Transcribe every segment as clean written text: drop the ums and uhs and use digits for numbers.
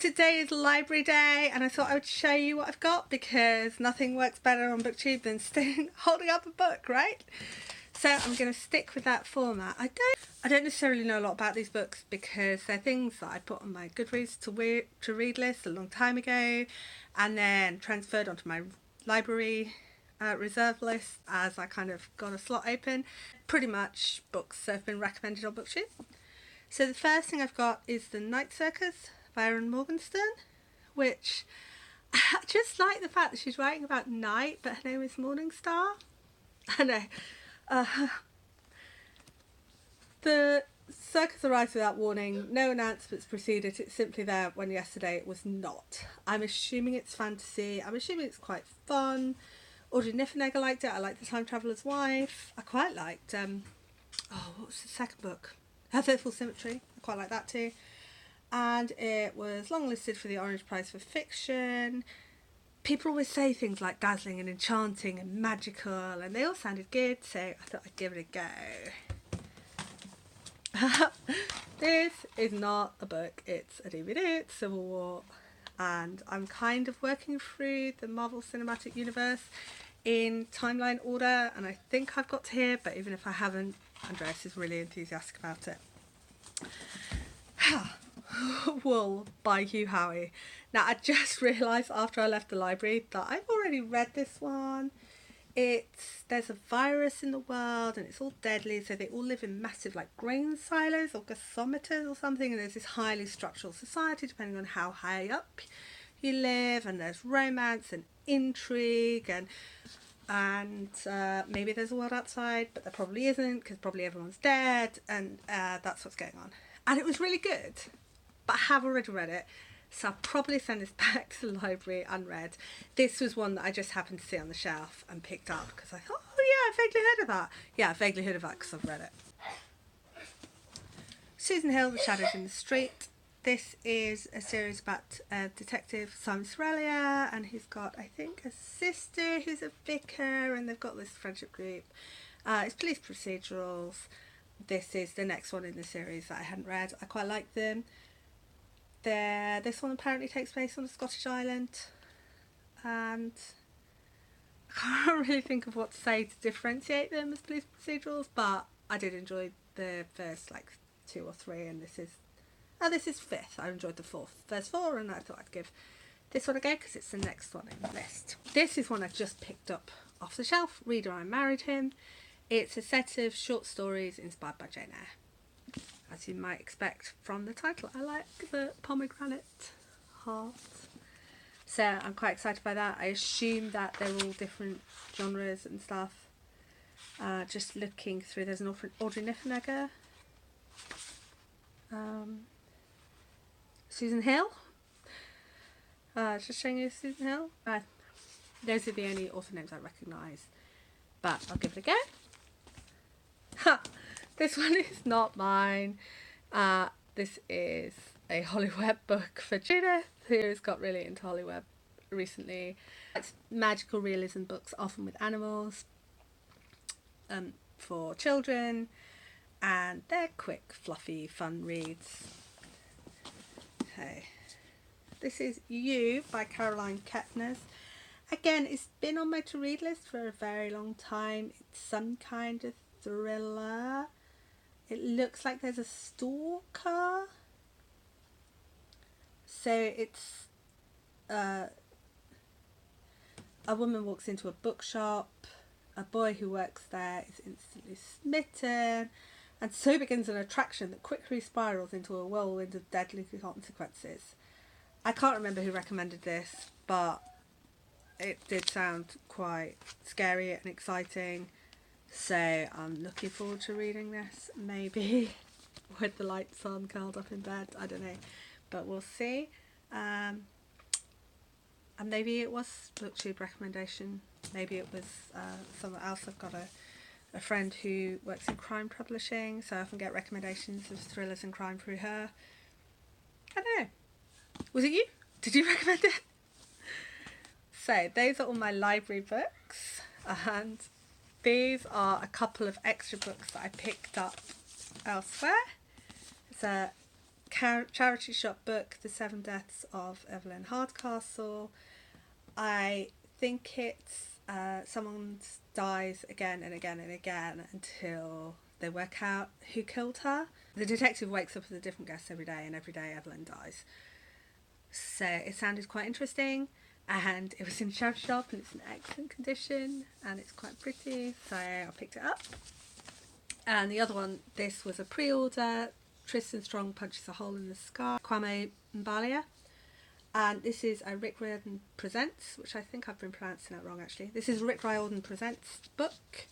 Today is library day and I thought I would show you what I've got because nothing works better on BookTube than holding up a book, right? So I'm going to stick with that format. I don't necessarily know a lot about these books because they're things that I put on my Goodreads to read list a long time ago and then transferred onto my library reserve list as I kind of got a slot open. Pretty much books that have been recommended on BookTube. So the first thing I've got is The Night Circus by Erin Morgenstern, which I just like the fact that she's writing about night, but her name is Morningstar. I know. The circus arrives without warning, no announcements precede it, it's simply there when yesterday it was not. I'm assuming it's fantasy, I'm assuming it's quite fun. Audrey Niffenegger liked it, I liked The Time Traveller's Wife, I quite liked, what was the second book? Her Fearful Symmetry, I quite like that too. And it was longlisted for the Orange Prize for Fiction. People always say things like dazzling and enchanting and magical, and they all sounded good, so I thought I'd give it a go. This is not a book, it's a DVD, it's Civil War, and I'm kind of working through the Marvel Cinematic Universe in timeline order, and I think I've got to here, but even if I haven't, Andreas is really enthusiastic about it. Wool by Hugh Howey. Now I just realised after I left the library that I've already read this one. There's a virus in the world and it's all deadly, so they all live in massive like grain silos or gasometers or something, and there's this highly structural society depending on how high up you live, and there's romance and intrigue and maybe there's a world outside, but there probably isn't because probably everyone's dead, and that's what's going on. And it was really good, but I have already read it, so I'll probably send this back to the library unread. This was one that I just happened to see on the shelf and picked up because I thought, oh yeah, I vaguely heard of that. Yeah, I vaguely heard of that because I've read it. Susan Hill, The Shadows in the Street. This is a series about Detective Simon Sorrellia, and he's got, I think, a sister who's a vicar, and they've got this friendship group. It's police procedurals. This is the next one in the series that I hadn't read. I quite like them. This one apparently takes place on a Scottish island, and I can't really think of what to say to differentiate them as police procedurals, but I did enjoy the first like 2 or 3, and this is fifth. I enjoyed the first 4, and I thought I'd give this one a go because it's the next one in the list. This is one I just picked up off the shelf. Reader, I Married Him. It's a set of short stories inspired by Jane Eyre, as you might expect from the title. I like the pomegranate heart, so I'm quite excited by that. I assume that they're all different genres and stuff. Just looking through, there's an Audrey Niffenegger, Susan Hill, just showing you Susan Hill. Those are the only author names I recognise, but I'll give it a go. This one is not mine. This is a Holyweb book for Judith, who's got really into Holyweb recently. It's magical realism books, often with animals, for children, and they're quick, fluffy, fun reads. Okay. This is You by Caroline Kepnes. Again, it's been on my to-read list for a very long time. It's some kind of thriller. It looks like there's a stalker. So it's a woman walks into a bookshop. A boy who works there is instantly smitten, and so begins an attraction that quickly spirals into a whirlwind of deadly consequences. I can't remember who recommended this, but it did sound quite scary and exciting. So I'm looking forward to reading this, maybe with the lights on, curled up in bed, I don't know, but we'll see. And maybe it was BookTube recommendation, maybe it was someone else. I've got a friend who works in crime publishing, so I often get recommendations of thrillers and crime through her. I don't know. Was it you? Did you recommend it? So those are all my library books, and these are a couple of extra books that I picked up elsewhere. It's a charity shop book, The Seven Deaths of Evelyn Hardcastle. I think it's someone dies again and again and again until they work out who killed her. The detective wakes up with a different guest every day, and every day Evelyn dies. So it sounded quite interesting, and it was in a charity shop, and it's in excellent condition, and it's quite pretty, so I picked it up. And the other one, this was a pre-order, Tristan Strong Punches a Hole in the Sky, Kwame Mbalia. And this is a Rick Riordan Presents, which I think I've been pronouncing that wrong actually. This is Rick Riordan Presents book.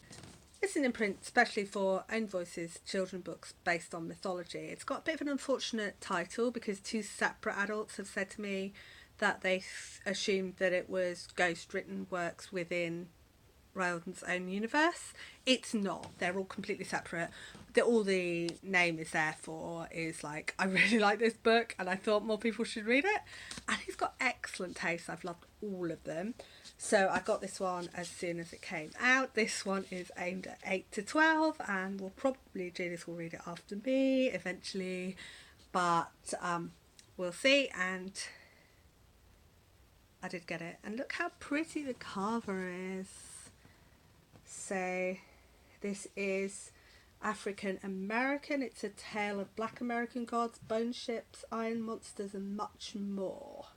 It's an imprint especially for Own Voices children books based on mythology. It's got a bit of an unfortunate title because two separate adults have said to me that they assumed that it was ghost written works within Riordan's own universe. It's not. They're all completely separate. All the name is there for is like, I really like this book and I thought more people should read it. And he's got excellent taste. I've loved all of them. So I got this one as soon as it came out. This one is aimed at 8 to 12 and will probably, Judith will read it after me eventually. But we'll see. And I did get it. And look how pretty the cover is. So this is African American. It's a tale of Black American gods, bone ships, iron monsters and much more.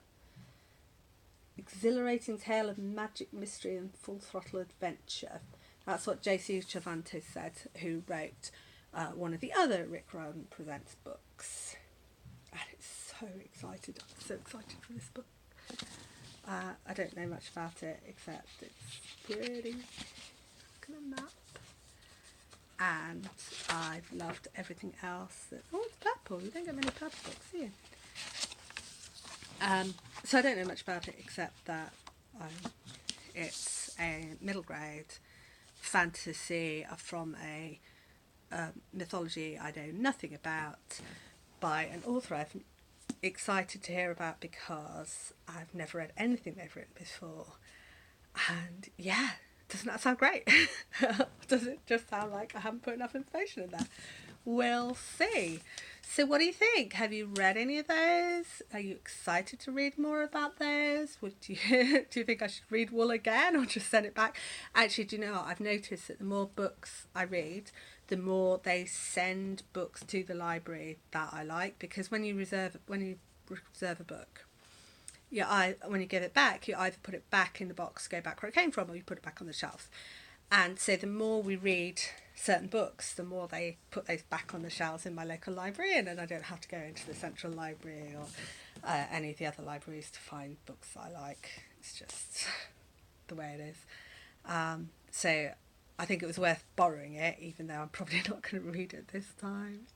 Exhilarating tale of magic, mystery and full throttle adventure. That's what J.C. Cervantes said, who wrote one of the other Rick Riordan Presents books. And it's so excited. I'm so excited for this book. I don't know much about it except it's pretty. Look at the map. And I've loved everything else. Oh, it's purple. You don't get many purple books, do you? So I don't know much about it except that it's a middle grade fantasy from a mythology I know nothing about by an author I'm excited to hear about because I've never read anything they've written before. And yeah, doesn't that sound great? Does it just sound like I haven't put enough information in there? We'll see. So what do you think? Have you read any of those? Are you excited to read more about those? Do you think I should read Wool again or just send it back? Actually, do you know what? I've noticed that the more books I read, the more they send books to the library that I like, because when you reserve a book, when you give it back, you either put it back in the box, go back where it came from, or you put it back on the shelf. And so the more we read certain books, the more they put those back on the shelves in my local library, and then I don't have to go into the central library or any of the other libraries to find books that I like. It's just the way it is. So I think it was worth borrowing it, even though I'm probably not going to read it this time.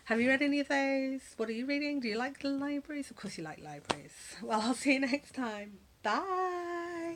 Have you read any of those? What are you reading? Do you like the libraries? Of course you like libraries. Well, I'll see you next time. Bye!